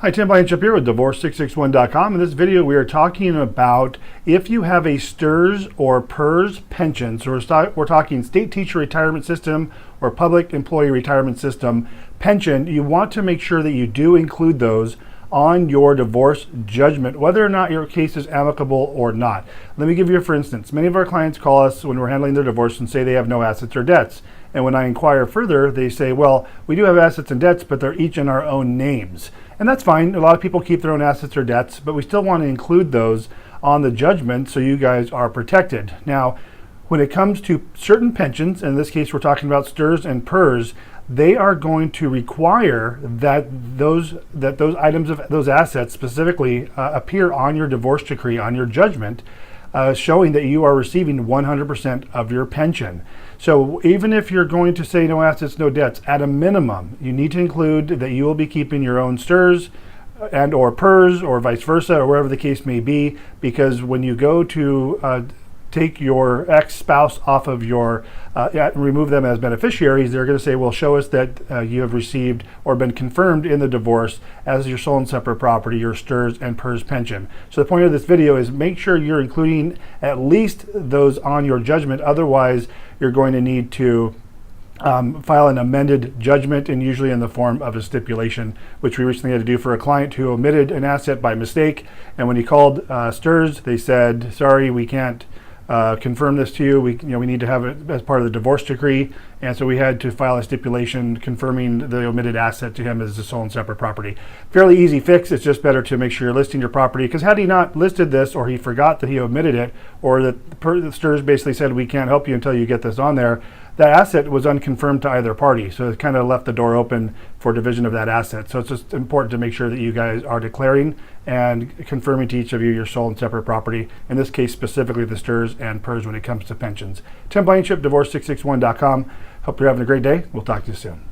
Hi, Tim Blankenship here with divorce661.com. In this video, we are talking about if you have a STRS or PERS pension. So we're talking state teacher retirement system or public employee retirement system pension. You want to make sure that you do include those on your divorce judgment, whether or not your case is amicable or not. Let me give you a for instance. Many of our clients call us when we're handling their divorce and say they have no assets or debts. And when I inquire further, they say, well, we do have assets and debts, but they're each in our own names. And that's fine. A lot of people keep their own assets or debts, but we still want to include those on the judgment so you guys are protected. Now, when it comes to certain pensions, in this case we're talking about STRS and PERS, they are going to require that those items of those assets specifically appear on your divorce decree, on your judgment, showing that you are receiving 100% of your pension. So even if you're going to say no assets, no debts, at a minimum, you need to include that you will be keeping your own STRS and or PERS or vice versa, or wherever the case may be, because when you go to take your ex-spouse off of your, remove them as beneficiaries, they're going to say, well, show us that you have received or been confirmed in the divorce as your sole and separate property, your STRS and PERS pension. So the point of this video is make sure you're including at least those on your judgment. Otherwise, you're going to need to file an amended judgment, and usually in the form of a stipulation, which we recently had to do for a client who omitted an asset by mistake. And when he called STRS, they said, sorry, we can't confirm this to you. We need to have it as part of the divorce decree, and so we had to file a stipulation confirming the omitted asset to him as a sole and separate property. Fairly easy fix. It's just better to make sure you're listing your property, because had he not listed this, or he forgot that he omitted it, or that the STRS basically said we can't help you until you get this on there, that asset was unconfirmed to either party, so it kind of left the door open for division of that asset. So it's just important to make sure that you guys are declaring and confirming to each of you your sole and separate property, in this case specifically the STRS and PERS when it comes to pensions. Tim Blankenship, divorce661.com. Hope you're having a great day. We'll talk to you soon.